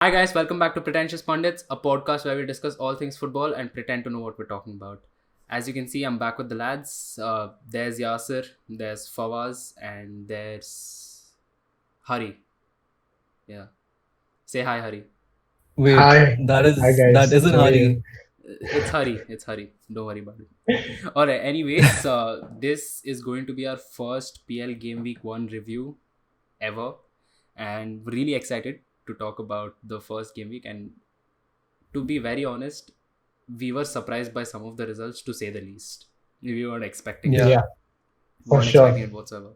Hi guys, welcome back to Pretentious Pundits, a podcast where we discuss all things football and pretend to know what we're talking about. As you can see, I'm back with the lads. There's Yasir, there's Fawaz, and there's Hari. Yeah, say hi, Hari. Wait, Hi, that hi is that guys. isn't How are you? Hari. It's Hari. It's Hari. Don't worry about it. All right. Anyways, this is going to be our first PL Game Week One review ever, and we're really excited to talk about the first game week. And to be very honest, we were surprised by some of the results, to say the least. We weren't expecting it. Yeah. Yeah, We for weren't expecting sure. it whatsoever.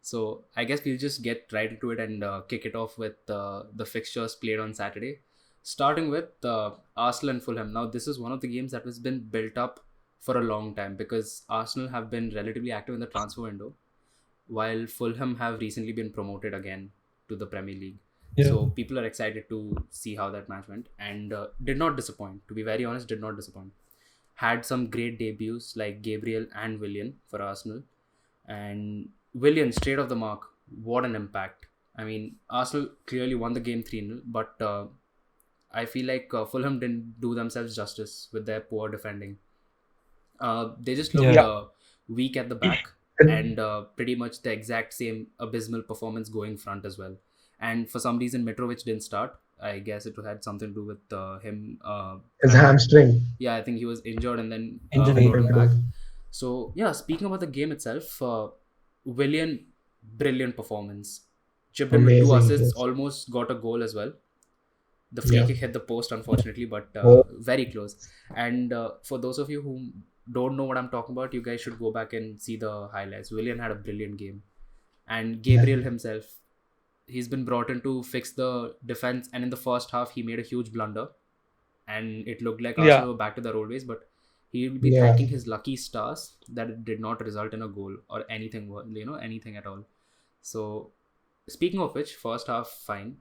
So I guess we'll just get right into it and kick it off with the fixtures played on Saturday, starting with Arsenal and Fulham. Now this is one of the games that has been built up for a long time because Arsenal have been relatively active in the transfer window, while Fulham have recently been promoted again to the Premier League. Yeah. So people are excited to see how that match went and did not disappoint. To be very honest, did not disappoint. Had some great debuts like Gabriel and Willian for Arsenal. And Willian, straight off the mark, what an impact. I mean, Arsenal clearly won the game 3-0, but I feel like Fulham didn't do themselves justice with their poor defending. They just looked Yeah. Yeah, weak at the back and pretty much the exact same abysmal performance going front as well. And for some reason, Mitrovic didn't start. I guess it had something to do with him his having. hamstring. Yeah, I think he was injured and then Injury. brought him back. Injured. So, yeah, speaking about the game itself, Willian, brilliant performance. Chipped in with two Amazing. assists, Yes. almost got a goal as well. The free Yeah. kick hit the post, unfortunately, but Oh, very close. And for those of you who don't know what I'm talking about, you guys should go back and see the highlights. Willian had a brilliant game. And Gabriel yeah. himself, he's been brought in to fix the defense. And in the first half, he made a huge blunder. And it looked like Yeah. Arsenal were back to their old ways. But he will be Yeah. thanking his lucky stars that it did not result in a goal or anything, anything at all. So, speaking of which, first half, fine,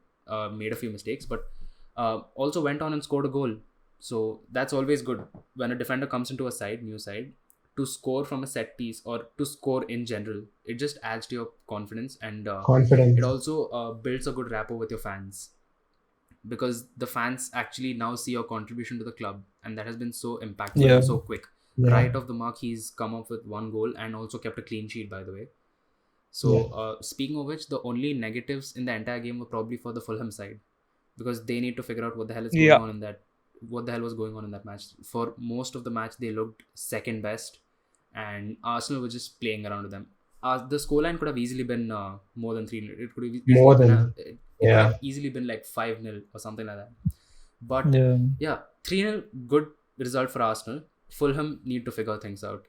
made a few mistakes, but also went on and scored a goal. So that's always good when a defender comes into a new side, to score from a set piece or to score in general. It just adds to your confidence and Confidence. it also builds a good rapport with your fans because the fans actually now see your contribution to the club, and that has been so impactful Yeah. and so quick. Yeah. Right off the mark, he's come up with one goal and also kept a clean sheet, by the way. So, Yeah. speaking of which, the only negatives in the entire game were probably for the Fulham side because they need to figure out what the hell is going Yeah. on in that. What the hell was going on in that match? For most of the match, they looked second best, and Arsenal were just playing around with them. The scoreline could have easily been more than 3-0. It could have easily More been than. it could Yeah. have easily been like 5-0 or something like that. But Yeah. yeah, 3-0, good result for Arsenal. Fulham need to figure things out.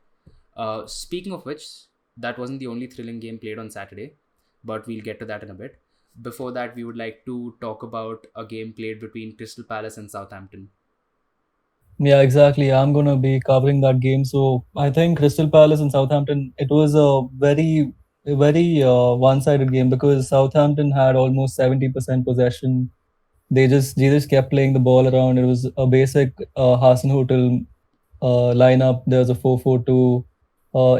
Speaking of which, that wasn't the only thrilling game played on Saturday, but we'll get to that in a bit. Before that, we would like to talk about a game played between Crystal Palace and Southampton. Yeah, exactly. I'm gonna be covering that game. So I think Crystal Palace and Southampton, it was a very one-sided game because Southampton had almost 70% possession. They just kept playing the ball around. It was a basic Hasenhüttl lineup. There was a 4-4-2.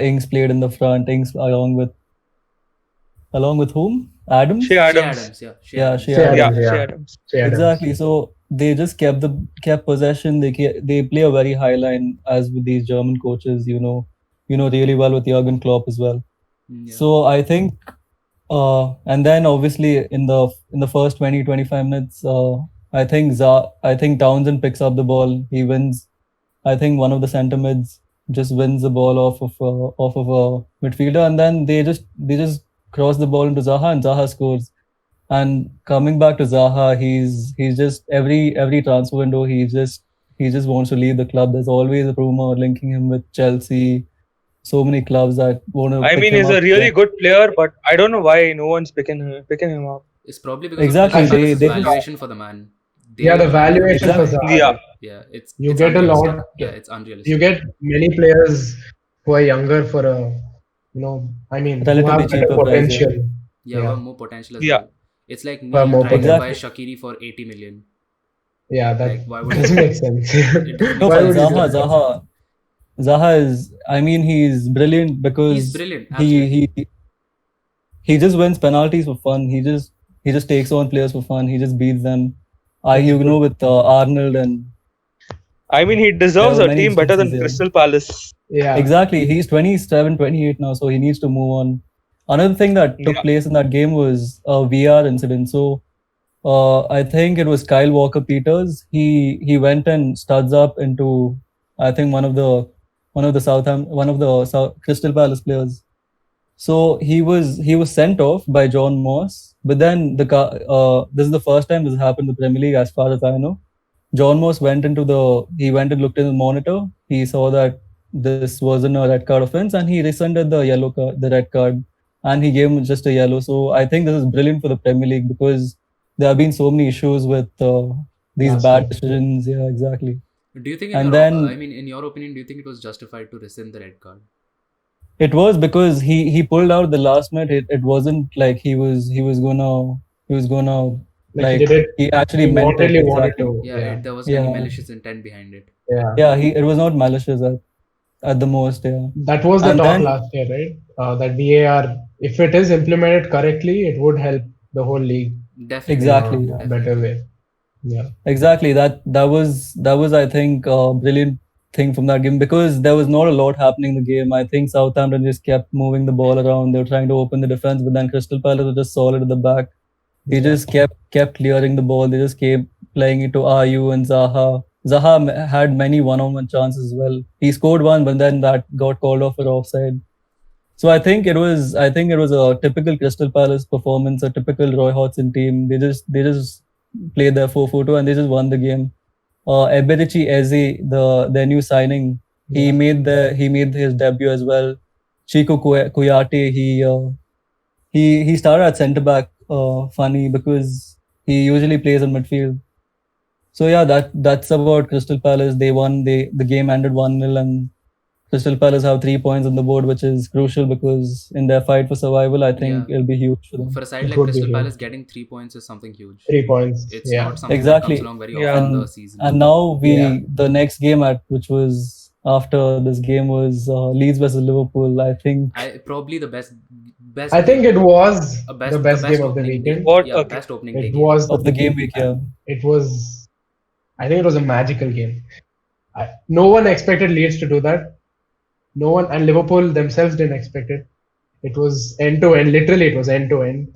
Ings played in the front. Ings along with whom? Adams? Shea Shea Adams. Adams, yeah, Shea Yeah, Adams. Shea Shea Adams. Yeah, Adams. Shea Yeah. Adams. Shea Adams. Exactly. So they just kept possession. They play a very high line as with these German coaches. Really well with Jurgen Klopp as well. Yeah. So I think, and then obviously in the first 20-25 minutes, I think Townsend picks up the ball. He wins. I think one of the centre mids just wins the ball off of a midfielder, and then they just cross the ball into Zaha, and Zaha scores. And coming back to Zaha, he's just every transfer window, he just wants to leave the club. There's always a rumor linking him with Chelsea. So many clubs that want to I pick mean, him he's up. a really good player, but I don't know why no one's picking him up. It's probably because Exactly. of Crystal They Palace's they just valuation for the man. Yeah, the valuation for exactly. Zaha. Yeah, Like, Yeah, it's you it's get a unrealistic. lot. Yeah, it's You unrealistic. get many players who are younger for I mean, who Relatively have better cheaper price. Yeah. potential. Yeah, Yeah. well, more potential as yeah. well. It's like Who have me more trying to buy potential. Shaqiri for 80 million. Yeah, that Like, why would I doesn't do make that? sense. It doesn't No, make Why but would you sense. do Zaha, that? Zaha, Zaha is. I mean, he's brilliant He's because brilliant, he absolutely. he he just wins penalties for fun. He just takes on players for fun. He just beats them. with Arnold and I mean, he deserves There a were many team better than instances, yeah. Crystal Palace. Yeah. exactly. He's 27, 28 now, so he needs to move on. Another thing that took Yeah. place in that game was a VR incident. So I think it was Kyle Walker Peters. He went and studs up into I think one of the Crystal Palace players. So he was sent off by John Moss. But then this is the first time this has happened in the Premier League, as far as I know. John Moss went and looked in the monitor. He saw that this wasn't a red card offense, and he rescinded the red card, and he gave him just a yellow. So I think this is brilliant for the Premier League because there have been so many issues with these Last bad year. decisions. Yeah, exactly. Do you think, And then- in your opinion, do you think it was justified to rescind the red card? It was because he pulled out the last minute. It wasn't like he was gonna Like, like he did it. he actually He meant it. wantedly wanted Exactly. to. Yeah, Yeah. there wasn't any Yeah. malicious intent behind it. Yeah. Yeah, it was not malicious at the most. Yeah. That was the And talk then- last year, right? That VAR, if it is implemented correctly, it would help the whole league Definitely. Exactly. in a better way. Yeah. Exactly. That was I think a brilliant thing from that game because there was not a lot happening in the game. I think Southampton just kept moving the ball around. They were trying to open the defense, but then Crystal Palace was just solid at the back. They just kept clearing the ball. They just kept playing it to Ayew and Zaha. Zaha had many one-on-one chances as well. He scored one, but then that got called off for offside. So I think it was a typical Crystal Palace performance, a typical Roy Hodgson team. They just played their 4-4-2 and they just won the game. Eberici Eze, their new signing, he made his debut as well. Chico Kouyaté, he started at centre back. Funny because he usually plays in midfield. So yeah, that's about Crystal Palace. They won. The game ended 1-0 and Crystal Palace have 3 points on the board, which is crucial because in their fight for survival, I think it'll be huge for them. For a side It like would be Crystal huge. Palace, getting 3 points is something huge. 3 points. It's Yeah. not something Exactly. that comes along very Yeah. often in the season. And now Yeah. the next game which was after this game was Leeds versus Liverpool. I think Probably the best. I think it was the the best game of the opening weekend. day. What? Yeah, Okay. best opening day. It was of the game week. Yeah, It was. I think it was a magical game. No one expected Leeds to do that. No one, and Liverpool themselves didn't expect it. It was end to end. Literally, it was end to end.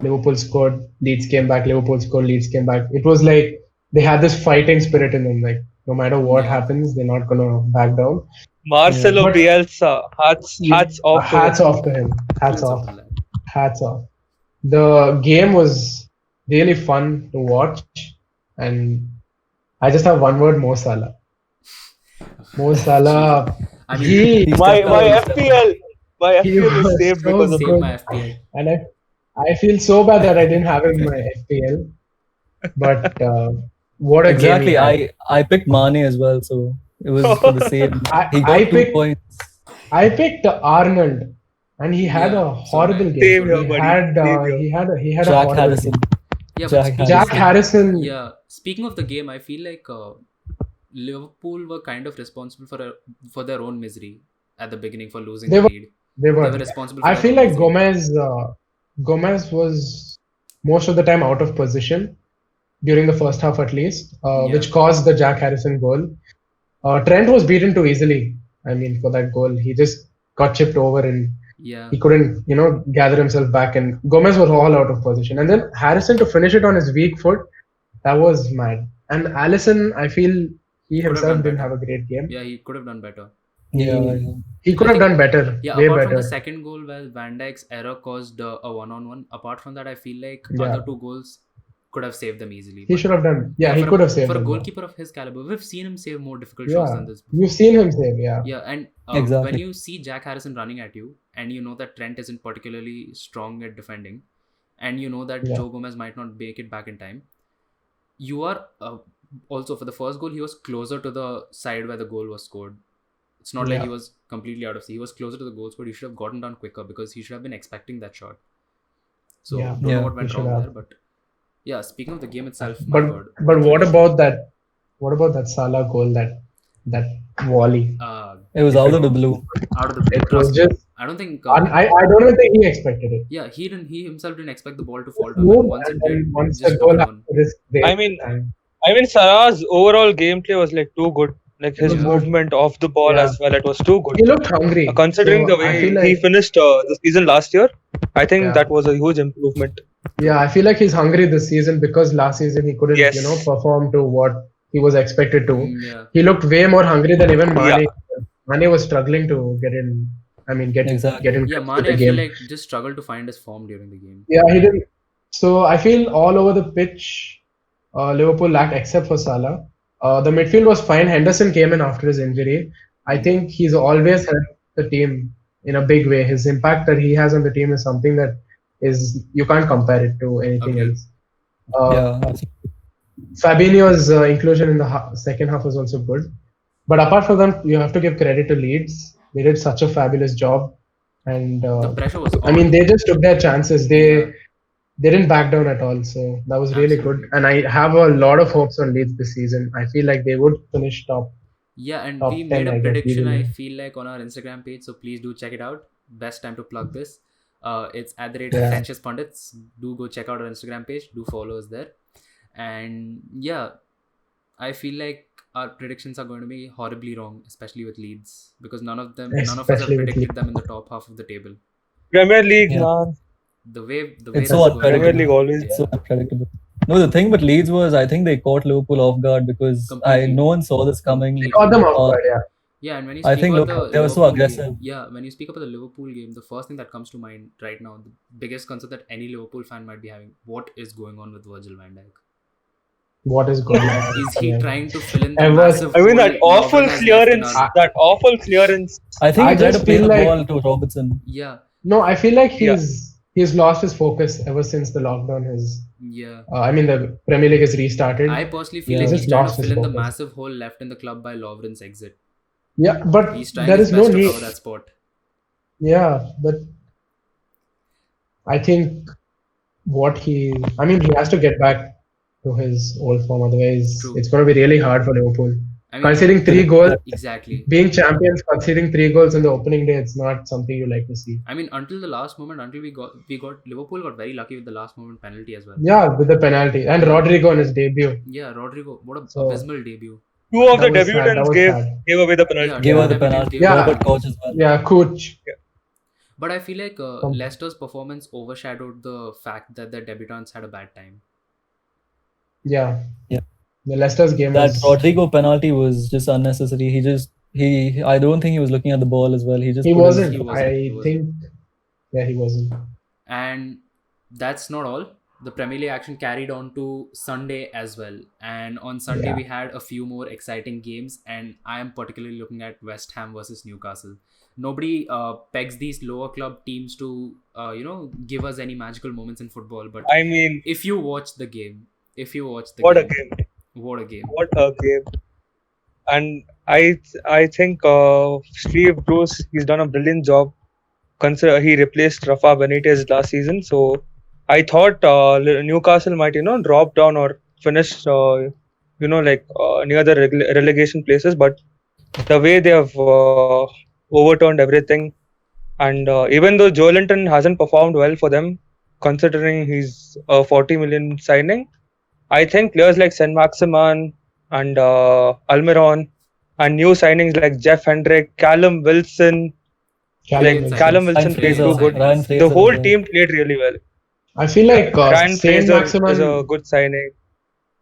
Liverpool scored, Leeds came back. Liverpool scored, Leeds came back. It was like they had this fighting spirit in them. Like no matter what happens, they're not gonna back down. Marcelo But- Bielsa, hats off. to Hats him. off to him. Hats Hands off. to that. Hats off. The game was really fun to watch, and I just have one word: Mo Salah. Mo Salah. I mean, He My stepped up. FPL, my He FPL was is saved so because of save good. my FPL. and I feel so bad that I didn't have him in my FPL. But what a exactly. game! he had. I picked Mane as well, so it was for the same. He got I 2 picked points. I picked Arnold, and he had Yeah, a horrible so game. Same here, He buddy. had Same here. he had a Jack horrible Harrison. game. Yeah, Jack but Jack Harrison. Yeah, speaking of the game, I feel like Liverpool were kind of responsible for their own misery at the beginning for losing They the were- lead. They They were. were responsible. For I their feel own like misery. Gomez was most of the time out of position during the first half at least, which caused the Jack Harrison goal. Trent was beaten too easily. I mean, for that goal, he just got chipped over and Yeah, he couldn't, gather himself back. And Gomez was all out of position. And then Harrison to finish it on his weak foot, that was mad. And Allison, I feel he have himself done didn't better. have a great game. yeah, he could have done better. Yeah. He could have done better. Yeah, way apart better. from the second goal where Van Dijk's error caused a one-on-one. Apart from that, I feel like Yeah. other 2 goals could have saved them easily. He But should have done. Yeah, he for could a, have saved for a them. goalkeeper of his caliber. We've seen him save more difficult shots Yeah, than this. you've seen him save. Yeah. Yeah, and Exactly. when you see Jack Harrison running at you, and you know that Trent isn't particularly strong at defending, and you know that Yeah. Joe Gomez might not make it back in time, you are also for the first goal he was closer to the side where the goal was scored. It's not like Yeah. he was completely out of sea. He was closer to the goal scored. He should have gotten down quicker because he should have been expecting that shot. So Yeah. don't know Yeah, what he went should wrong have. there, but yeah. Speaking of the game itself, my But God, but what about that? What about that Salah goal? That volley? It was out of the blue. out of the It was trust me, just. I don't think. I don't even think he expected it. Yeah, he himself didn't expect the ball to fall It to him. moved, Once it and then did, once just the took goal it happened, on. they I mean, time. I mean, Salah's overall gameplay was like too good. Like his Yeah. movement off the ball Yeah. as well, it was too good. He looked hungry. Considering So the I way feel he like finished the season last year, I think Yeah. that was a huge improvement. yeah, I feel like he's hungry this season because last season he couldn't, Yes. perform to what he was expected to. Yeah. He looked way more hungry than even Mane. Yeah. Mane was struggling to get in. I mean, get Exactly. in Yeah, touch Mane, with the I feel game. like just struggled to find his form during the game. Yeah, he didn't. So I feel all over the pitch, Liverpool lacked except for Salah. The midfield was fine. Henderson came in after his injury. I think he's always helped the team in a big way. His impact that he has on the team is something that is you can't compare it to anything Agreed. else. Uh, Yeah, absolutely. Fabinho's inclusion in the second half was also good. But apart from that, you have to give credit to Leeds. They did such a fabulous job, and The pressure was I mean, on. they just took their chances. Yeah. They didn't back down at all. So that was really good. Absolutely. And I have a lot of hopes on Leeds this season. I feel like they would finish top. Yeah, and Top we 10, made a I guess, prediction, I easily. feel like, on our Instagram page, so please do check it out. Best time to plug this. It's at the rate Yeah. Pretentious Pundits. Do go check out our Instagram page. Do follow us there. And yeah, I feel like our predictions are going to be horribly wrong, especially with Leeds, because none of us have Especially with predicted them in the top half of the table. Premier League, Yeah. man. The way It's that's so going Premier unpredictable. League always. It's so unpredictable. No, the thing with Leeds was I think they caught Liverpool off guard because Completely. no one saw this coming. They caught them off Uh, guard, yeah. Yeah, and when you I speak think about look, the they were so Liverpool aggressive. game, yeah, when you speak about the Liverpool game, the first thing that comes to mind right now, the biggest concern that any Liverpool fan might be having, what is going on with Virgil van Dijk? What is going on? Is he Yeah. trying to fill in the I was- massive I mean, hole that awful Lovren has left in clearance. our- That awful clearance. I think I he tried to just play feel the like- ball to Robertson. Yeah, No, I feel like Yeah. he's lost his focus ever since the lockdown has. yeah. I mean, the Premier League has restarted. I personally feel Yeah. like He he's just trying to lost his fill in the focus. massive hole left in the club by Lovren's exit. Yeah, but He's trying there his is no best to need. cover that spot. Yeah, but I think I mean, he has to get back to his old form. Otherwise, True. it's going to be really hard for Liverpool. I mean, Conceding 3 goals, exactly. being champions, conceding 3 goals in the opening day, it's not something you like to see. I mean, until the last moment, until we got Liverpool got very lucky with the last moment penalty as well. Yeah, with the penalty. And Rodrigo on his debut. Yeah, Rodrigo, what a So- abysmal debut. Two of the That was sad, that debutants was gave sad. away the penalty. Yeah, Gave two her the debutants penalty. gave Yeah. Robert Koch as well. Yeah, coach. But I feel like Um, Leicester's performance overshadowed the fact that their debutants had a bad time. Yeah. Yeah. The Leicester's game That was. Rodrigo penalty was just unnecessary. He I don't think he was looking at the ball as well. He just He put his- wasn't. he wasn't, I he wasn't. think. Yeah, he wasn't. And that's not all. The Premier League action carried on to Sunday as well. And on Sunday, Yeah. we had a few more exciting games. And I am particularly looking at West Ham versus Newcastle. Nobody pegs these lower club teams to, give us any magical moments in football. But I mean, if you watch the game, what a game! What a game. What a game! And I think Steve Bruce, he's done a brilliant job. Consider he replaced Rafa Benitez last season, so I thought Newcastle might drop down or finish near the relegation places, but the way they have overturned everything, and even though Joelinton hasn't performed well for them, considering he's a 40 million signing, I think players like Saint-Maximin and Almiron and new signings like Jeff Hendrick, Callum Wilson, Wilson Callum signings. Wilson Ryan played Fraser too good. Ryan Fraser The whole as well. team played really well. I feel like Ryan Saint Fraser is a Maximin. good signing.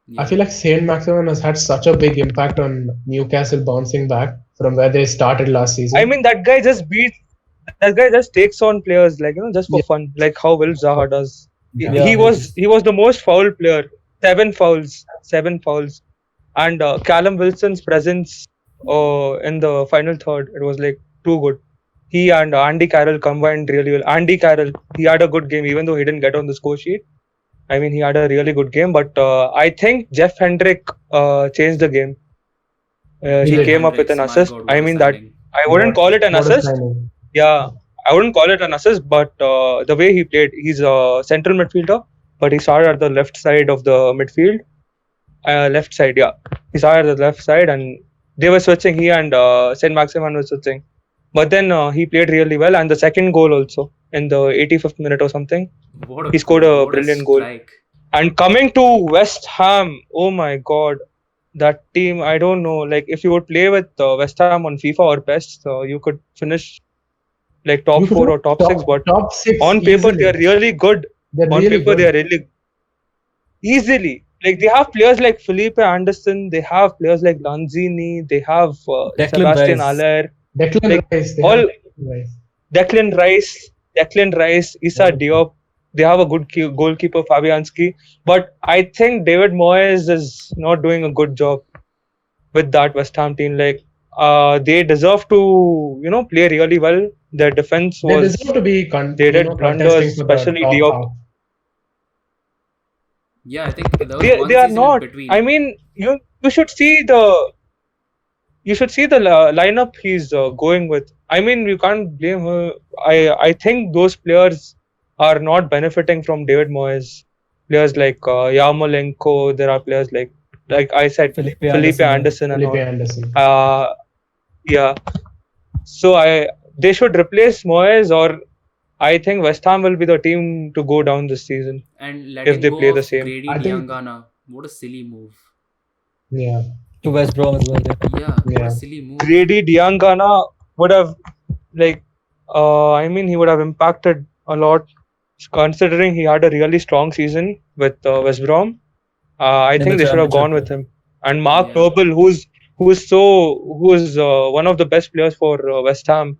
Yeah. I feel like Saint Maximin has had such a big impact on Newcastle bouncing back from where they started last season. I mean, that guy just takes on players just for fun, like how Will Zaha does. Yeah. He was the most foul player, 7 fouls, and Callum Wilson's presence in the final third, it was like too good. He and Andy Carroll combined really well. Andy Carroll, he had a good game, even though he didn't get on the score sheet. I mean, he had a really good game, but I think Jeff Hendrick changed the game. He did. came up with an Hendricks, my assist. God, what I a mean, that signing. I wouldn't call it an What a assist. signing. Yeah, I wouldn't call it an assist, but the way he played, he's a central midfielder, but he started at the left side of the midfield. Left side, yeah. He started at the left side, and they were switching. He and Saint-Maximin were switching. But then he played really well, and the second goal also in the 85th minute or something. What a He scored goal, a what brilliant goal. strike. And coming to West Ham, oh my God, that team, I don't know. Like, if you would play with West Ham on FIFA or PES, you could finish like top You could 4 or finish top 6. But top 6 on paper, they are easily. really good. They're On really paper, they good. are really easily. Like, they have players like Felipe Anderson, they have players like Lanzini, they have Declan Sebastian Rice. Aller, Declan like, Rice. They all have Declan Rice. Declan Rice, Issa Yeah. Diop. They have a good goalkeeper, Fabianski. But I think David Moyes is not doing a good job with that West Ham team. Like, they deserve to, play really well. Their defense They was, deserve to be they did blunders, contesting for the especially top Diop. half. Yeah, I think there was one They are season not. in between. I mean, you should see the lineup he's going with. I mean, you can't blame her. I think those players are not benefiting from David Moyes. Players like Yarmolenko, there are players like I said, Felipe Felipe Anderson. Anderson and Felipe all. Anderson. Yeah. So they should replace Moyes, or I think West Ham will be the team to go down this season. And letting they go play of the same. Grady I think- Diangana, what a silly move. Yeah. To West Brom as well. Yeah, what Yeah. a silly move. Grady Diangana would have, like, I mean, he would have impacted a lot, considering he had a really strong season with West Brom. I In think the they should have gone championship, with him. And Mark Yeah. Noble, who's one of the best players for West Ham,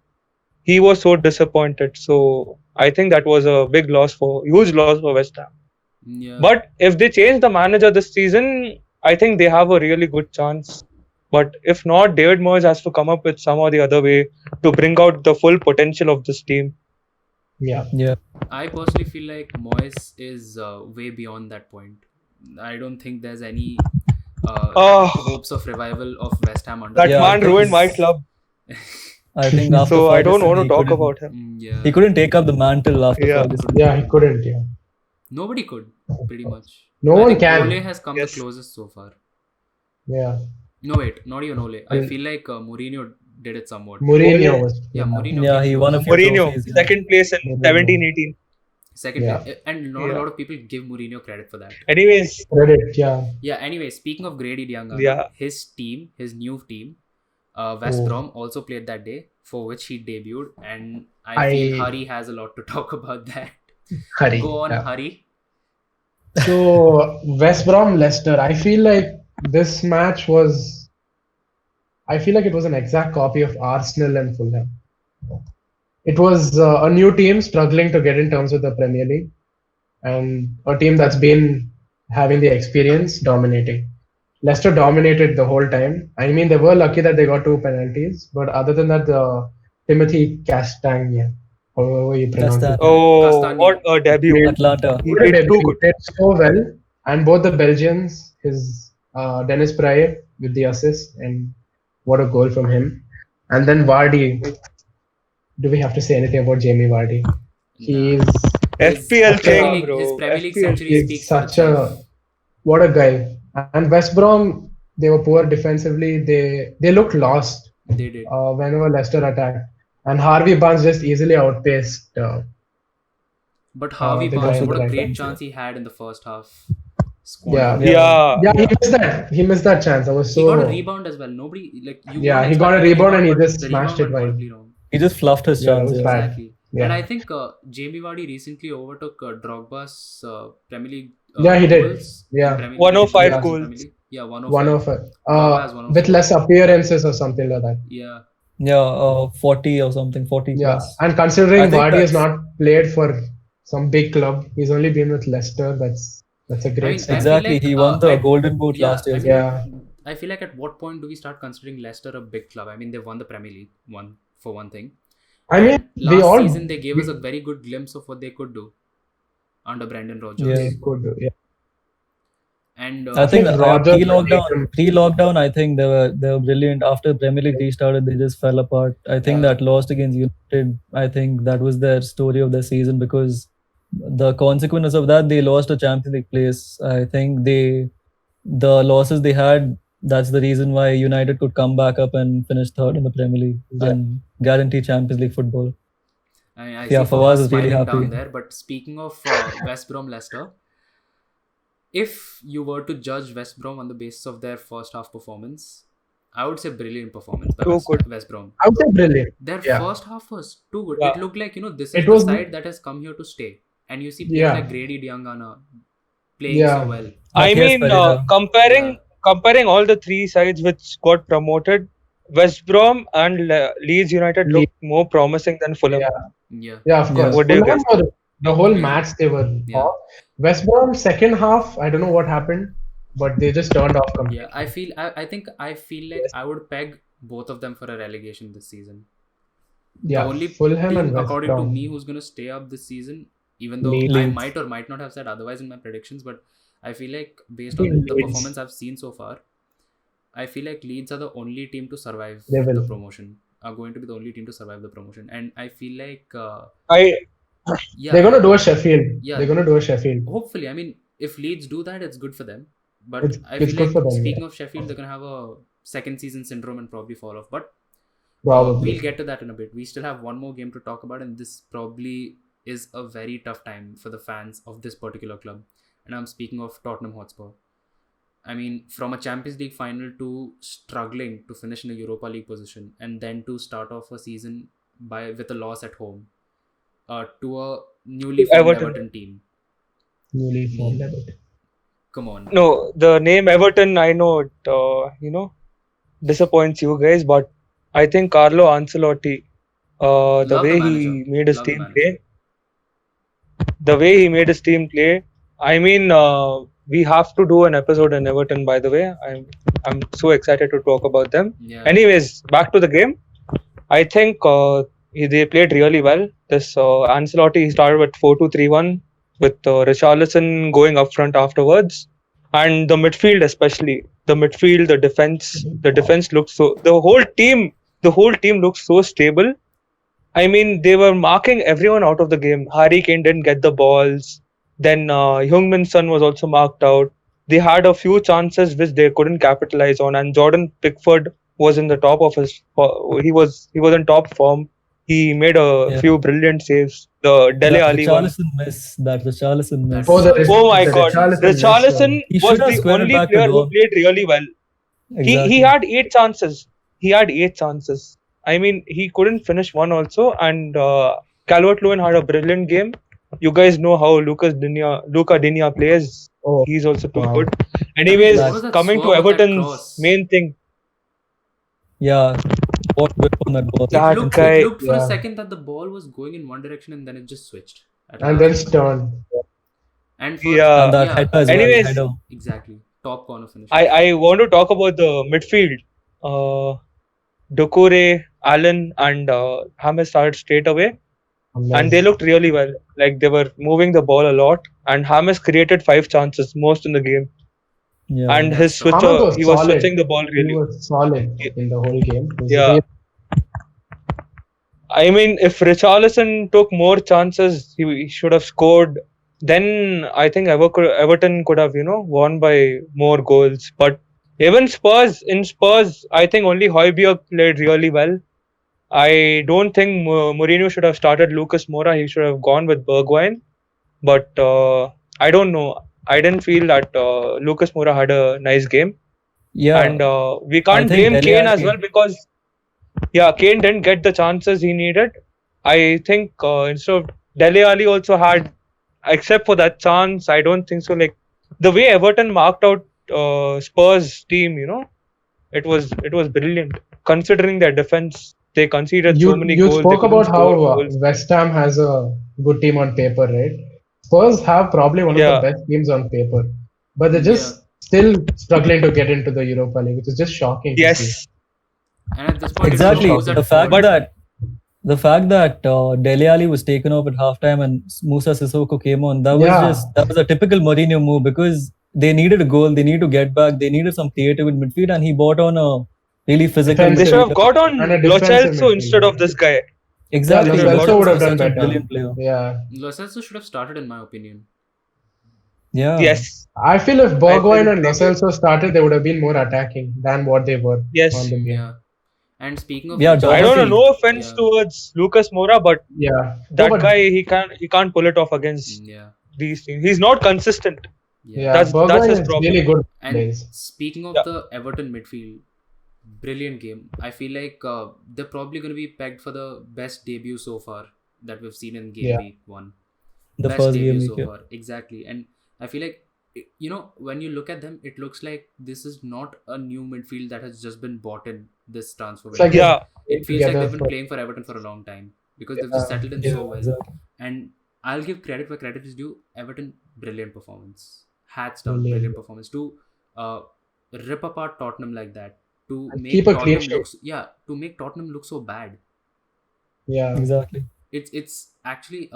he was so disappointed. So I think that was a huge loss for West Ham. Yeah. But if they change the manager this season, I think they have a really good chance. But if not, David Moyes has to come up with some or the other way to bring out the full potential of this team. Yeah. Yeah. I personally feel like Moyes is way beyond that point. I don't think there's any hopes of revival of West Ham under That Yeah, man I think ruined my he's- club. I think after So I don't Ferguson, want to he talk couldn't- about him. Yeah. He couldn't take up the mantle after Yeah. Ferguson. Yeah, he couldn't. Yeah. Nobody could, pretty much. No I one think can. Ole has come Yes. the closest so far. Yeah. No, wait, not even Ole. I Yeah. feel like Mourinho did it somewhat. Mourinho was. Yeah, Mourinho. Yeah, came he won a close. few Mourinho, trophies, yeah. second place in Mourinho. 17-18. Second, Yeah. and not a Yeah. lot of people give Mourinho credit for that. Anyways, Credit. Yeah. Yeah. Anyway, speaking of Grady Diangana, Yeah. his new team, West Oh. Brom, also played that day, for which he debuted, and I I- feel Hari has a lot to talk about that. Hurry. Go on, Yeah. Hari. So West Brom Leicester. I feel like this match was. I feel like it was an exact copy of Arsenal and Fulham. It was a new team struggling to get in terms with the Premier League, and a team that's been having the experience dominating. Leicester dominated the whole time. I mean, they were lucky that they got 2 penalties, but other than that, Timothy Castagne, however you pronounce it, Castagne. oh, Castagna. what a debut! Atlanta. he He played too he good. played so well, and both the Belgians, his Dennis Praet with the assist, and what a goal from him. And then Vardy. Do we have to say anything about Jamie Vardy? He's FPL His king, Premier League- bro. His Premier League FPL century he's speaks for such itself. what a guy. And West Brom, they were poor defensively. They looked lost They did. whenever Leicester attacked, and Harvey Barnes just easily outpaced. But Harvey the guy Barnes, in what the a right great hand. chance he had in the first half. Yeah, Yeah. yeah. He missed that. He missed that chance. I was He so. got a rebound as well. Nobody like you. Yeah, weren't he got a expecting rebound and he but just the smashed rebound it went wide. horribly wrong. He just fluffed his Yeah, it chance. was Yeah. bad. Exactly. Yeah. And I think Jamie Vardy recently overtook Drogba's Premier League. Yeah, he did. goals in Yeah. Premier 105 League. goals. Premier League. Yeah, 105. One of it. Drogba has 105. With less appearances or something like that. Yeah. Yeah, 40 or something, 40 Yeah, plus. and considering I think Vardy has that's- not played for some big club, he's only been with Leicester. That's a great I start. Exactly. feel like, He won the I- Golden Boot yeah, last year. I mean, Yeah. I feel like at what point do we start considering Leicester a big club? I mean, they won the Premier League, for one thing. I mean, And we last all season they gave us a very good glimpse of what they could do under Brendan Rodgers. Yeah. could do. Yeah. And I think Rodgers pre-lockdown, I think they were brilliant. After Premier League restarted, they just fell apart. I think Yeah. that lost against United, I think that was their story of the season, because the consequence of that, they lost a Champions League place. I think the losses they had, that's the reason why United could come back up and finish third in the Premier League and guarantee Champions League football. I Yeah, see Fawaz Fawaz is really smiling happy. down there. But speaking of West Brom Leicester, if you were to judge West Brom on the basis of their first half performance, I would say brilliant performance by Too good. West Brom. I would say brilliant. Their Yeah. first half was too good. Yeah. It looked like, this It is the was- side that has come here to stay. And you see players Yeah. like Grady Diangana playing Yeah. so well. I Matthias mean, Pereira. comparing all the three sides which got promoted, West Brom and Leeds United looked more promising than Fulham. Yeah. Yeah. Yeah, of Yeah. course. What do you Fulham guys were- the whole match they were Yeah. off. West Brom second half, I don't know what happened, but they just turned off completely. Yeah. I feel like I would peg both of them for a relegation this season. Yeah, The only Fulham team, and West according Brom. to me, who's going to stay up this season, even though Leeds. I might or might not have said otherwise in my predictions, but I feel like based on the Leeds. performance I've seen so far, I feel like Leeds are the only team to survive They will. the promotion. Are going to be the only team to survive the promotion, and I feel like yeah, They're gonna do a Sheffield. Yeah. They're gonna do a Sheffield. hopefully. I mean, if Leeds do that, it's good for them. But It's- I it's feel good like for them, speaking of Sheffield, they're gonna have a second season syndrome and probably fall off. But Probably. we'll get to that in a bit. We still have one more game to talk about, and this probably is a very tough time for the fans of this particular club. And I'm speaking of Tottenham Hotspur. I mean, from a Champions League final to struggling to finish in a Europa League position, and then to start off a season with a loss at home, to a newly formed Everton team. Newly formed Everton. Come on. No, the name Everton, I know it, disappoints you guys, but I think Carlo Ancelotti, the Love the way manager. he made his Love the team manager. play, I mean, we have to do an episode on Everton, by the way. I'm so excited to talk about them. Yeah. Anyways, back to the game. I think they played really well. This Ancelotti, he started with 4-2-3-1 with Richarlison going up front afterwards, and the midfield especially. The midfield, the defense looks so. The whole team looks so stable. I mean, they were marking everyone out of the game. Harry Kane didn't get the balls. Then Heung-min Son was also marked out. They had a few chances which they couldn't capitalize on, and Jordan Pickford was in the top of his. He was in top form. He made a Yeah. few brilliant saves. The Dele That Alli one. Richarlison miss. That Richarlison miss. Oh my the God! Richarlison He was should have the squared it only back to player who goal. played really well. Exactly. He had 8 chances. I mean, he couldn't finish one also. And Calvert-Lewin had a brilliant game. You guys know how Luca Digne plays. Oh, He's also too wow. good. Anyways, What was that coming to swerve with that Everton's cross? main thing. Yeah. What whip on that ball. That It guy- looked for a Yeah. second that the ball was going in one direction and then it just switched. And then Stern. And for, Yeah. And that header as well. Anyways, header. exactly. Top corner finish. I want to talk about the midfield. Doucouré, Allen, and James started straight away. And they looked really well. Like they were moving the ball a lot. And James created 5 chances, most in the game. Yeah. And his That's James switcher, was he was solid. switching the ball He really. was solid in the whole game. He was Yeah. really- I mean, if Richarlison took more chances, he should have scored. Then I think Everton could have, won by more goals. But even Spurs, I think only Højbjerg played really well. I don't think Mourinho should have started Lucas Moura. He should have gone with Bergwijn. But I don't know. I didn't feel that Lucas Moura had a nice game. Yeah. And we can't think blame Dele Kane as Alli- well because Kane didn't get the chances he needed. I think instead of Dele Alli also had, except for that chance, I don't think so. Like the way Everton marked out Spurs team, it was brilliant considering their defense. They conceded so many You goals. spoke they couldn't about how score goals. West Ham has a good team on paper, right? Spurs have probably one of Yeah. the best teams on paper, but they're just still struggling to get into the Europa League, which is just shocking. to see. Yes, And at this point, Exactly. it was at The fact four. that Dele Alli was taken off at halftime and Musa Sissoko came on, that was a typical Mourinho move because they needed a goal, they needed to get back, they needed some creative in midfield, and he bought on a really physical. Defensive. they should have got on And a Lo defensive Celso instead midfielder. of this guy. Exactly. Yeah, Lo Lo Celso Celso would have was done such a better. brilliant player. Yeah, Lo Celso should have started, in my opinion. Yeah. Yes, I feel if Bergwijn think and Lo they- Celso started, they would have been more attacking than what they were Yes. on the game. Yeah. And speaking of Yeah, Richarlison- I don't know. Doherty. No offense Yeah. towards Lucas Moura, but Yeah, that No, but guy he can't pull it off against Yeah. these teams. He's not consistent. Yeah, That's Bergwijn his is problem. really good. And Plays. speaking of Yeah. the Everton midfield, brilliant game. I feel like they're probably going to be pegged for the best debut so far that we've seen in game Yeah. week 1. The Best first debut game so week. Yeah. far. Exactly. And I feel like, when you look at them, it looks like this is not a new midfield that has just been bought in this transfer It's like window. Yeah, It feels like together they've been for- playing for Everton for a long time because they've Yeah. just settled in Yeah, so well. exactly. And I'll give credit where credit is due. Everton, brilliant performance. Hats down, Brilliant. brilliant performance. To rip apart Tottenham like that, to And make keep a clean Tottenham look, sheet. to make Tottenham look so bad. Yeah. Exactly. It's actually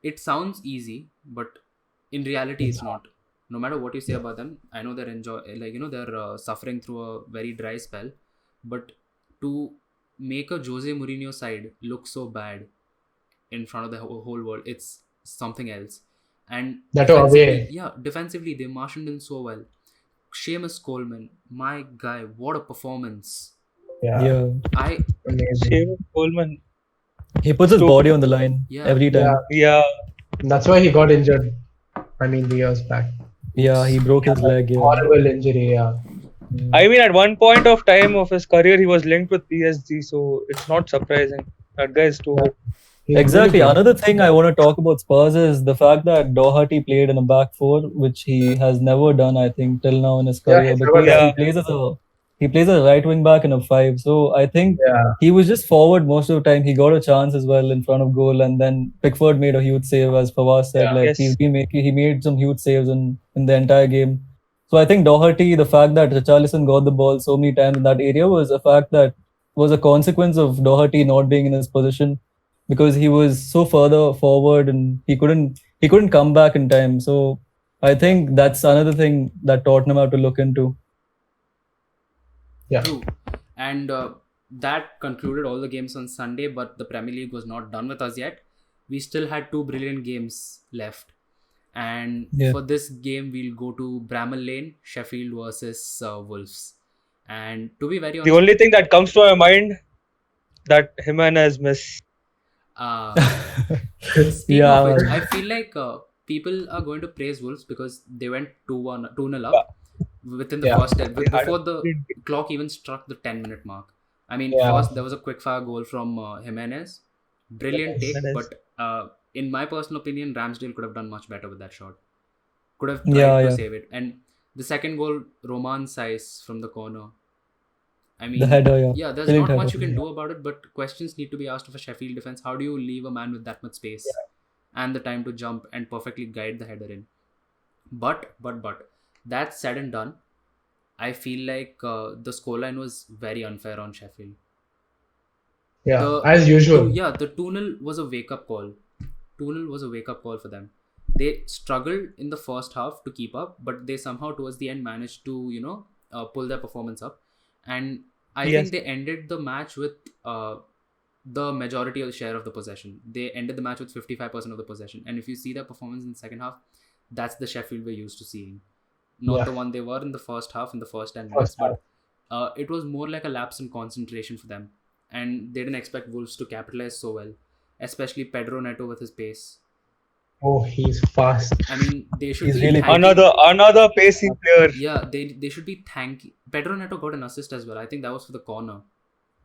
it sounds easy, but in reality, it's not. No matter what you say about them, I know they're suffering through a very dry spell, but to make a Jose Mourinho side look so bad in front of the whole world, it's something else. And That too away. defensively they marshaled in so well. Seamus Coleman, my guy, what a performance! Yeah. Yeah. Amazing. Seamus Coleman. He puts his So- body on the line Yeah. every time. Yeah. Yeah, And that's why he got injured. I mean, the years back. Yeah, he broke his leg. Yeah. Horrible injury. Yeah. I mean, at one point of time of his career, he was linked with PSG, so it's not surprising. That guy is too good. He's Exactly. really good. Another thing I want to talk about Spurs is the fact that Doherty played in a back four, which he has never done, I think, till now in his Yeah, career, he's never because done he plays as a right wing back in a five. So I think Yeah. he was just forward most of the time. He got a chance as well in front of goal, and then Pickford made a huge save, as Fawaz said. Yeah. Like Yes. he made some huge saves in the entire game. So I think Doherty, the fact that Richarlison got the ball so many times in that area was a consequence of Doherty not being in his position, because he was so further forward and he couldn't come back in time. So I think that's another thing that Tottenham have to look into. Yeah. True. And that concluded all the games on Sunday, but the Premier League was not done with us yet. We still had 2 brilliant games left. And Yeah. for this game, we'll go to Bramall Lane, Sheffield versus Wolves. And to be very The honest, only thing that comes to my mind that Jimenez missed. speaking Yeah, of which, man. I feel like people are going to praise Wolves because they went 2-0 up within the Yeah. first 10, They had before a the great- clock even struck the 10-minute mark. I mean, Yeah. first there was a quickfire goal from Jimenez. Brilliant take, Jimenez. but in my personal opinion, Ramsdale could have done much better with that shot. Could have Yeah, tried to yeah. save it. And the second goal, Roman Saiz from the corner. I mean, The header, yeah. yeah, there's Brilliant not much header. you can do about it, but questions need to be asked of a Sheffield defense. How do you leave a man with that much space and the time to jump and perfectly guide the header in? But that's said and done. I feel like the scoreline was very unfair on Sheffield. Yeah. The- As usual. The 2-0 was a wake up call. 2-0 was a wake up call for them. They struggled in the first half to keep up, but they somehow towards the end managed to, pull their performance up. And I Yes. think they ended the match with the majority of the share of the possession. They ended the match with 55% of the possession. And if you see their performance in the second half, that's the Sheffield we're used to seeing. Not Yeah. the one they were in the first half, in the first 10 First minutes, but it was more like a lapse in concentration for them. And they didn't expect Wolves to capitalize so well, especially Pedro Neto with his pace. Oh, he's fast. I mean, they should He's be really thanking- Another pacey player. Yeah, they should be thanking. Pedro Neto got an assist as well. I think that was for the corner.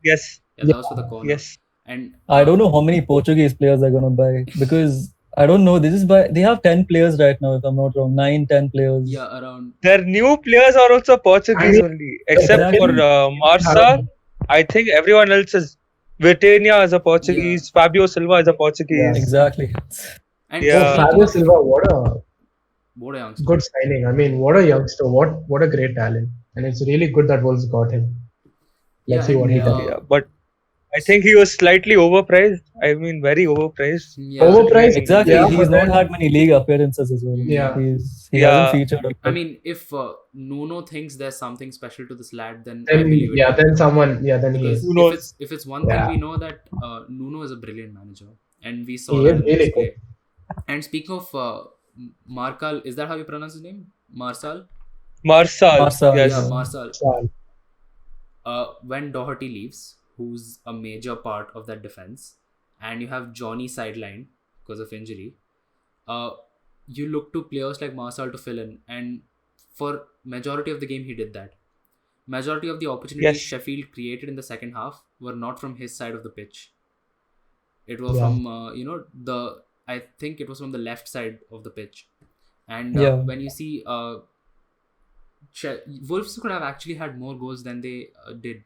Yes. Yeah, that was for the corner. Yes. And I don't know how many Portuguese players they're gonna buy, because I don't know. They have 10 players right now, if I'm not wrong. 9, 10 players. Yeah, around. Their new players are also Portuguese I mean, only, except exactly. for Marçal. I think everyone else is. Vitinha is a Portuguese. Fabio Silva is a Portuguese. Exactly. And Yeah. Oh, Fabio Silva, what a youngster. good signing. I mean, what a youngster. What a great talent. And it's really good that Wolves got him. Let's see and, what he does. Yeah, but I think he was slightly overpriced. I mean, very overpriced. Yeah. Overpriced? Exactly. Yeah, He's but not then- had many league appearances as well. Yeah. He Yeah. hasn't featured. a I lot. mean, if Nuno thinks there's something special to this lad, then I Then, believe it. yeah, then someone, yeah, then he Because is. Who knows? if it's one Yeah. thing we know that Nuno is a brilliant manager, and we saw He that is in really display. And speaking of Marcal, is that how you pronounce his name? Marçal? Marçal. Marçal, Yes. Yeah, Yeah. Marçal. When Doherty leaves, who's a major part of that defense, and you have Johnny sidelined because of injury, you look to players like Marcel to fill in, and for majority of the game he did that. Majority of the opportunities Yes. Sheffield created in the second half were not from his side of the pitch. It was Yeah. from I think it was from the left side of the pitch, and Yeah. when you see Wolves could have actually had more goals than they did.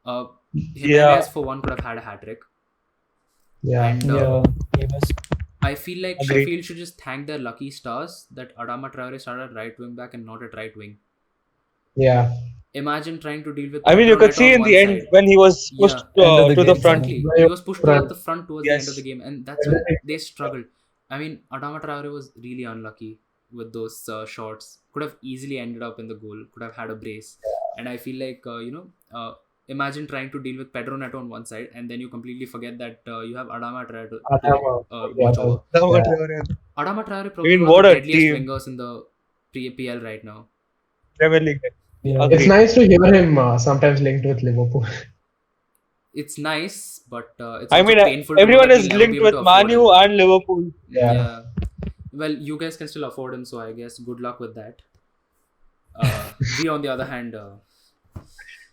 Jimenez for one could have had a hat trick, Yeah. and Yeah, he missed. I feel like Agreed. Sheffield should just thank their lucky stars that Adama Traore started at right wing back and not at right wing. Yeah. Imagine trying to deal with. I mean, you Pedro could Neto see on in one the end side. when he was pushed End of the to the game, front. Exactly. Yeah. He was pushed towards Front. the front towards the end of Yes. the game, and that's when they struggled. I mean, Adama Traore was really unlucky with those shots. Could have easily ended up in the goal. Could have had a brace. And I feel like imagine trying to deal with Pedro Neto on one side, and then you completely forget that you have Adama Traore to Adama, watch yeah. over. Yeah. Adama Traore probably mean, one what of a the deadliest team. wingers in the PL right now. Premier League. Yeah. Agreed. It's nice to hear him sometimes linked with Liverpool. It's nice, but it's I also mean, painful. to know everyone that is we'll never be linked able with to afford Manu him. and Liverpool. Yeah. Well, you guys can still afford him, so I guess good luck with that. We, on the other hand,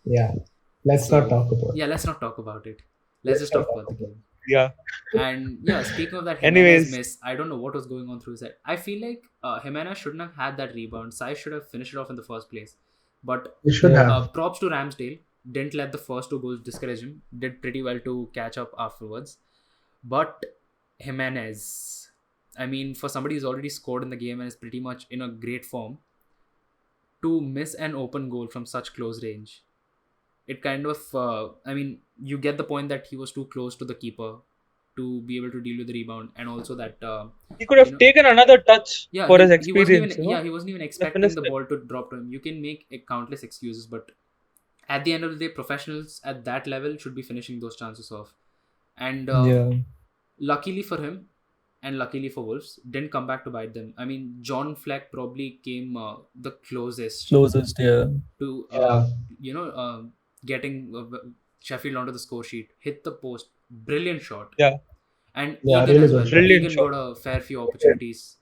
Yeah. Let's So- not talk about it. yeah, let's not talk about it. Let's just talk about the game. Yeah. And yeah, speaking of that Anyways. Jimenez miss, I don't know what was going on through his head. I feel like Jimenez shouldn't have had that rebound. Sai should have finished it off in the first place. But You should Yeah. have. props to Ramsdale. Didn't let the first two goals discourage him. Did pretty well to catch up afterwards. But Jimenez, I mean, for somebody who's already scored in the game and is pretty much in a great form, to miss an open goal from such close range, it kind of, I mean, you get the point that he was too close to the keeper to be able to deal with the rebound, and also that, He could have You know- taken another touch yeah, for his he wasn't experience. even, you know? yeah, he wasn't even expecting finished the it. ball to drop to him. You can make countless excuses, but at the end of the day, professionals at that level should be finishing those chances off. And Yeah. luckily for him, and luckily for Wolves, didn't come back to bite them. I mean, John Fleck probably came the closest Closest, yeah. to Yeah. getting Sheffield onto the score sheet. Hit the post, brilliant shot. Yeah. And Yeah, Egan really as well. good. Brilliant Egan shot. got a fair few opportunities.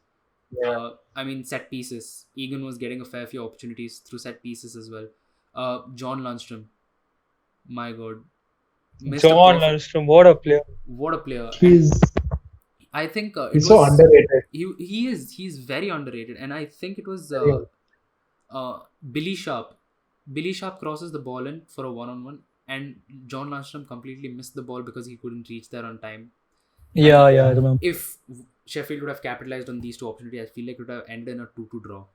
Yeah. I mean, set pieces. Egan was getting a fair few opportunities through set pieces as well. John Lundstrom, my God, missed a John perfect- Lundstrom, what a player. what a player! He's I think he's so underrated. He's very underrated, and I think it was Very Billy Sharp. Billy Sharp crosses the ball in for a one-on-one, and John Lundstrom completely missed the ball because he couldn't reach there on time. Yeah, I remember. If Sheffield would have capitalized on these two opportunities, I feel like it would have ended in a 2-2 draw.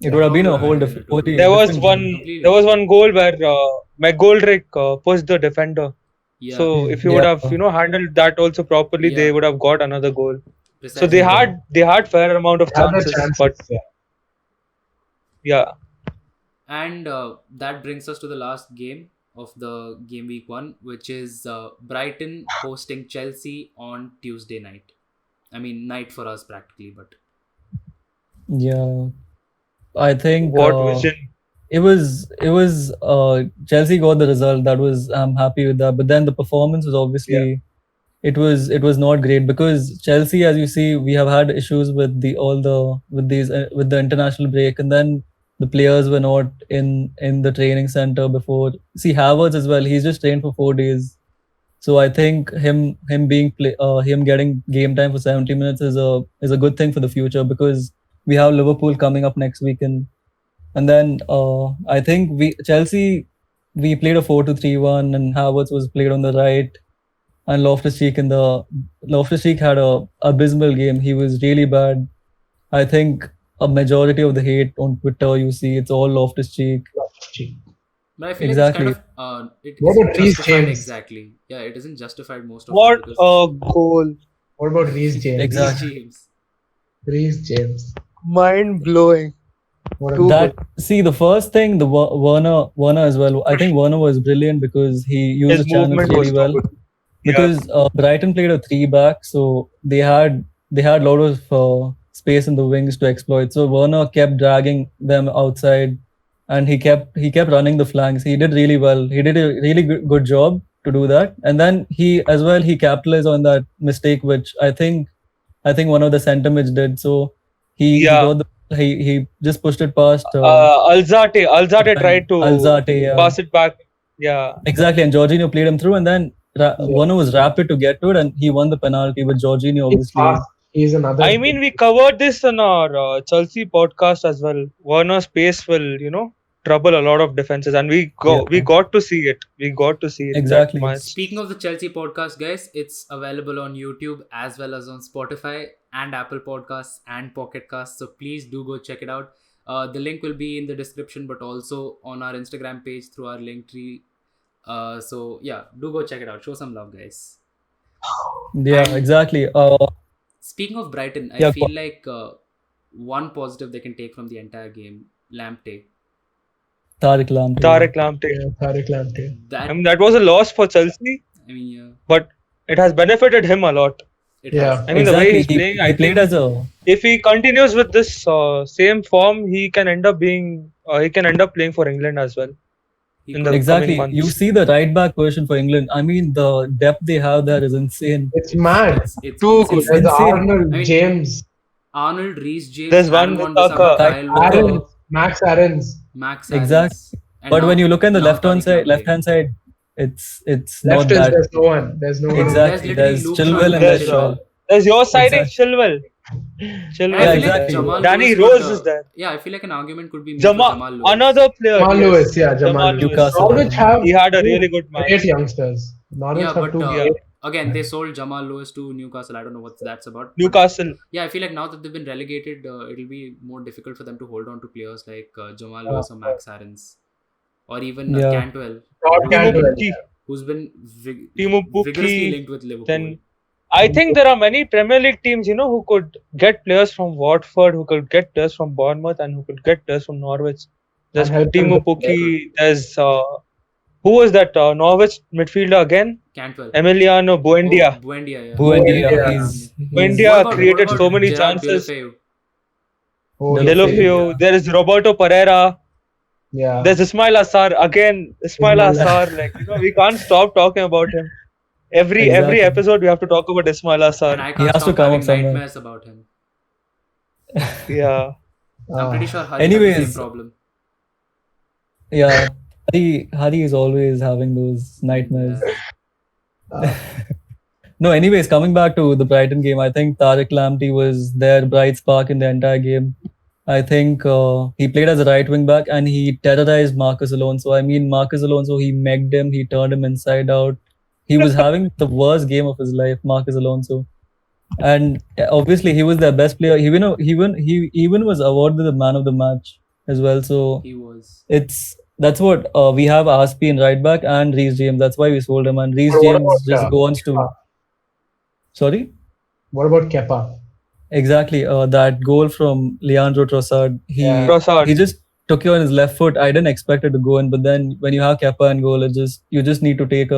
It would have been a whole Yeah. different. totally There was different one. game. Completely. There was one goal where McGoldrick pushed the defender. Yeah, So if you would Yeah. have handled that also properly, Yeah. they would have got another goal. So precisely. they had fair amount of Had the chances, but yeah. yeah, And that brings us to the last game of the game week 1, which is Brighton hosting Chelsea on Tuesday night. I mean, night for us practically, but Yeah. I think what vision? it was Chelsea got the result. I'm happy with that. But then the performance was obviously it was not great because Chelsea, as you see, we have had issues with the international break, and then the players were not in the training center before. See Havertz as well. He's just trained for 4 days. So I think him getting game time for 70 minutes is a good thing for the future because we have Liverpool coming up next weekend. And then I think Chelsea played a 4-2-3-1 and Havertz was played on the right, and Loftus-Cheek had a abysmal game. He was really bad. I think a majority of the hate on Twitter you see it's all Loftus-Cheek. but I feel Exactly. like it's kind of it What isn't about Reece justified James? exactly. Yeah, it isn't justified most of What it because a goal! What about Reece James? Exactly. Reece James. Reece James. Mind blowing. What a Too That see the first thing the Werner as well. I think Werner was brilliant because he used His the channels movement really was well. so good. Because Brighton played a 3-back, so they had a lot of space in the wings to exploit. So Werner kept dragging them outside, and he kept running the flanks. He did really well. He did a really good job to do that. And then he capitalized on that mistake, which I think one of the centre mids did. So He Yeah. got he just pushed it past Alzate tried to Alzate, yeah. pass it back. Yeah. Exactly, and Jorginho played him through, and then Bono was rapid to get to it, and he won the penalty. But Jorginho He's obviously, fast. He's another. I mean, we covered this in our Chelsea podcast as well. Werner's pace will, trouble a lot of defenses, and we got to see it. We got to see it Exactly. that much. Speaking of the Chelsea podcast, guys, it's available on YouTube as well as on Spotify and Apple Podcasts and Pocket Casts. So please do go check it out. The link will be in the description, but also on our Instagram page through our link tree. So yeah, do go check it out. Show some love, guys. yeah, And- exactly. Speaking of Brighton, I Yeah, feel like one positive they can take from the entire game, Lamptey. Tariq Lamptey. Tariq Lamptey. Yeah, Tariq Lamptey. That I mean, that was a loss for Chelsea, I mean, yeah, but it has benefited him a lot. it Yeah. has. I mean, exactly. the way he's he, playing, he I played think as a if he continues with this same form, he can end up playing for England as well. He in could- the exactly. coming You months. see the right back version for England. I mean, the depth they have there is insane. It's mad. it's Too it's good. insane. There's insane. Arnold, I mean, James, Arnold, Reece James, There's Aaron one Wan-Bissaka, Bissaka, Kyle Walker, Aaron, Max Aarons. Max Exact. Aarons, and But now- when you look at the now left hand Tariq side, Lamptey. it's not Left is that there's no one. There's no one. exactly. There's There's literally Luke Chilwell Shaw and and there's Chilwell. Shaw. There's your side, Exactly. Chilwell. And Chilwell. I Yeah, feel like exactly. Jamal Danny Lewis Rose would, is there. Yeah, I feel like an argument could be made for Jamal, Jamal Lewis. another player. Jamal yes. Lewis, yeah, Jamal Lewis. Newcastle. Norwich have He had a two really good match. great youngsters. Norwich Yeah, have but two Yeah. great. again, they sold Jamal Lewis to Newcastle. I don't know what that's about. But Newcastle. yeah, I feel like now that they've been relegated, it'll be more difficult for them to hold on to players like Jamal Lewis or Max Aarons, or even Yeah. Cantwell, Todd Timo Cantwell. Pukki. who's been Timo vigorously Pukki. linked with Liverpool. Then I think there are many Premier League teams, who could get players from Watford, who could get players from Bournemouth, and who could get players from Norwich. There's And help them Timo to- Pukki. There's who was that Norwich midfielder again? Cantwell. Emiliano Buendia. Oh, Buendia, yeah. Buendia, Buendia. he's Buendia What about- created what so about many Gerard chances. Deulofeu? Oh, Deulofeu. Deulofeu. There is Roberto Pereira. Yeah. There's Ismail Assar again. Ismail Ismail Assar, we can't stop talking about him. Every Exactly. episode we have to talk about Ismail Assar. And I can't has to stop come having up somewhere. nightmares about him. Yeah. I'm pretty sure Harry has Anyways. the same problem. yeah. Hari is always having those nightmares. Uh, No, anyways, coming back to the Brighton game, I think Tariq Lamptey was their bright spark in the entire game. I think he played as a right wing back and he terrorized Marcus Alonso. I mean, Marcus Alonso, he megged him, he turned him inside out. He was having the worst game of his life, Marcus Alonso. And obviously, he was their best player. He even was awarded the man of the match as well. So He was. that's what we have Aspi in right back and Reece James. That's why we sold him. And Reece But what James about, just goes to. Kepa? Sorry? What about Kepa? Exactly. That goal from Leandro Trossard. Yeah. Trossard. He just took you on his left foot. I didn't expect it to go in, but then when you have Kepa and goal, you just need to take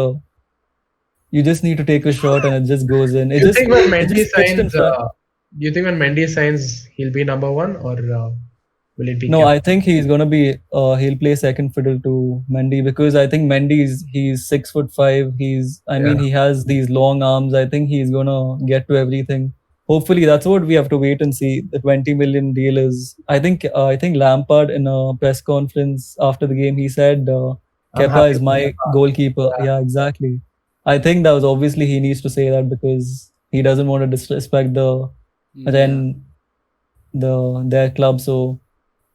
a shot and it just goes in. Do you think when it Mendy just pitched in signs, front. do you think when Mendy signs, he'll be number one or will it be? No, Kepa? I think he's gonna be. He'll play second fiddle to Mendy because I think he's 6'5". He has these long arms. I think he's gonna get to everything. Hopefully, that's what we have to wait and see. The 20 million deal is. I think Lampard in a press conference after the game he said I'm Kepa happy is with my Kepa. goalkeeper. Yeah, exactly. I think that was obviously he needs to say that because he doesn't want to disrespect the their club. So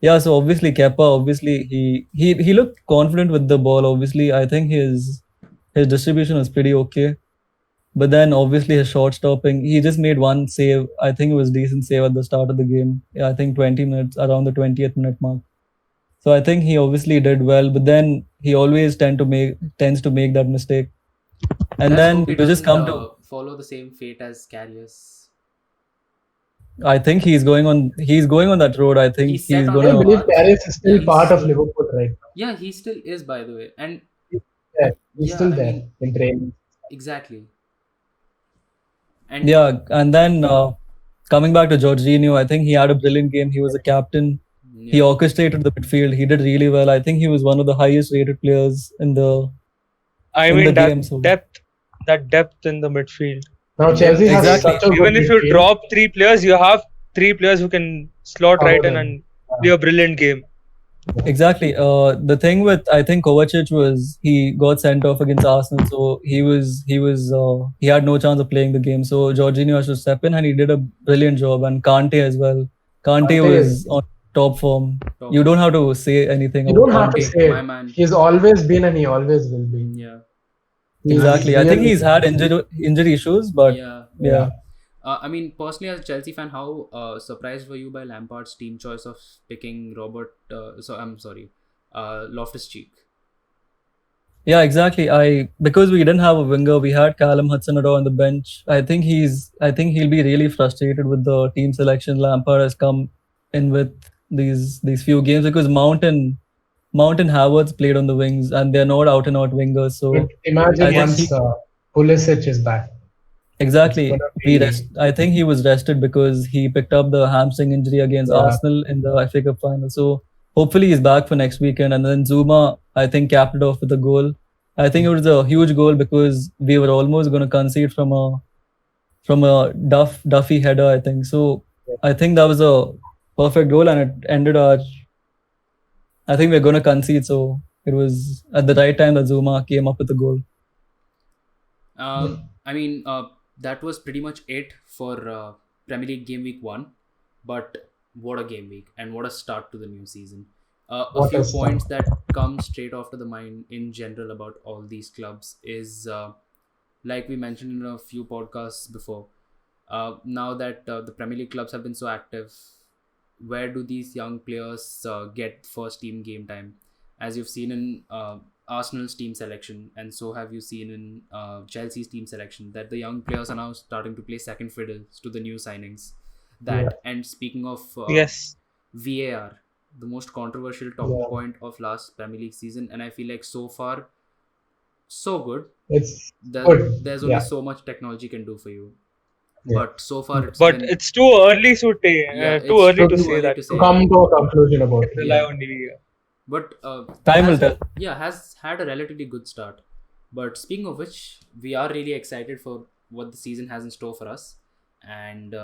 yeah, so obviously Kepa, obviously he looked confident with the ball. Obviously, I think his distribution was pretty okay. But then obviously his shot stopping, he just made one save. I think it was a decent save at the start of the game. Yeah, I think 20 minutes, around the 20th minute mark. So I think he obviously did well, but then he always tends to make that mistake. And Let's then hope he you just come doesn't, to follow the same fate as Karius. I think he's going on that road. I think He's set he's on I gonna believe Karius is still He's- part of Liverpool right now. Yeah, he still is, by the way. And Yeah, he's Yeah, still I there mean- in training. exactly. And Yeah, and then coming back to Jorginho, I think he had a brilliant game. He was a captain. He yeah, orchestrated the midfield. He did really well. I think he was one of the highest rated players in the I in mean, the that game, so- depth in the midfield. Now Chelsea has Exactly. such a good Even if you midfield. drop 3 players, you have three players who can slot right in and play a brilliant game. Exactly. The thing with I think Kovacic was he got sent off against Arsenal, so he had no chance of playing the game. So Jorginho has to step in, and he did a brilliant job. And Kante as well. Kante Kante was is- on top form. Top You form. don't have to say anything. You about don't have to Kante. say my it. man. He's always been and he always will be. Yeah. He's Exactly. I think really- he's had injury issues, but Yeah. yeah. I mean, personally, as a Chelsea fan, how surprised were you by Lampard's team choice of picking Loftus-Cheek? Yeah, exactly. Because we didn't have a winger, we had Callum Hudson-Odoi on the bench. I think he'll be really frustrated with the team selection Lampard has come in with these few games because Mount and Havertz played on the wings and they're not out and out wingers. So But imagine I think once Pulisic is back. exactly, It's gonna be- I think he was rested because he picked up the hamstring injury against Yeah. Arsenal in the FA Cup final. So hopefully he's back for next weekend. And then Zuma, I think, capped it off with a goal. I think it was a huge goal because we were almost going to concede from a Duffy header, I think. So I think that was a perfect goal, and it ended our. I think we're going to concede, so it was at the right time that Zuma came up with the goal. I mean, that was pretty much it for Premier League Game Week 1. But what a game week and what a start to the new season. A What few a start. points that come straight off to the mind in general about all these clubs is, like we mentioned in a few podcasts before, now that the Premier League clubs have been so active, where do these young players get first team game time? As you've seen in Arsenal's team selection, and so have you seen in Chelsea's team selection, that the young players are now starting to play second fiddles to the new signings. And speaking of Yes. VAR, the most controversial talking point of last Premier League season, and I feel like so far, so good. It's There's Good, only yeah. so much technology can do for you, Yeah. but so far But been, it's too early to it's too early to too say early that. to to say. come to a conclusion about it. Rely Yeah. on the But Time will has- tell. Yeah, has had a relatively good start. But speaking of which, we are really excited for what the season has in store for us, and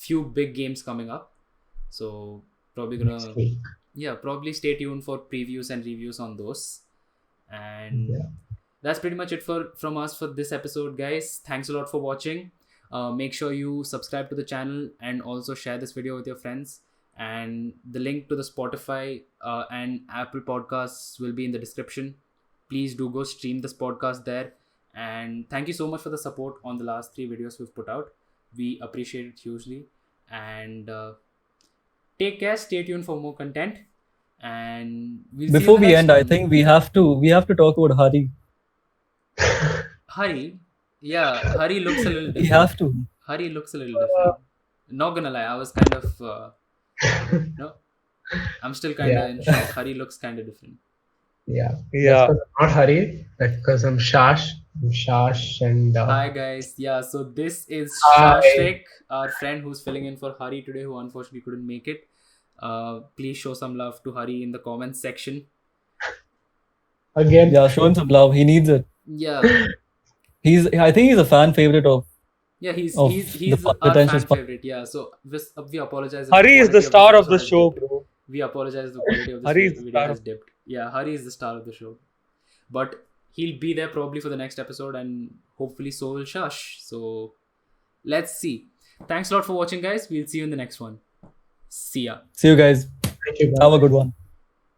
few big games coming up. So probably Next gonna week. probably stay tuned for previews and reviews on those. And that's pretty much it from us for this episode, guys. Thanks a lot for watching. Make sure you subscribe to the channel and also share this video with your friends. And the link to the Spotify and Apple Podcasts will be in the description. Please do go stream this podcast there. And thank you so much for the support on the last 3 videos we've put out. We appreciate it hugely. And take care. Stay tuned for more content. And we'll see you Before in the we next end, I one. think we have to talk about Hari. Hari, Hari looks a little different. We have to. Hari looks a little different. Not gonna lie, I was kind of no. I'm still kind of in shock. Hari looks kind of different. Yeah. Yeah. That's 'cause I'm not Hari. That's because I'm Shash. And Hi guys, so this is Hi. Shashrik, our friend who's filling in for Hari today, who unfortunately couldn't make it. Please show some love to Hari in the comments section. again, Yeah, show him some love. He needs it. Yeah, I think he's a fan favorite of. he's Of he's the our attention fan span. favorite. Yeah, so we apologize. if Hari is the quality star of this the episode show, has dipped. bro. We apologize if the quality of this Hari is the video star has dipped. Yeah, Hari is the star of the show. But he'll be there probably for the next episode, and hopefully so will Shash. So let's see. Thanks a lot for watching, guys. We'll see you in the next one. See ya. See you guys. thank you. Have a good one.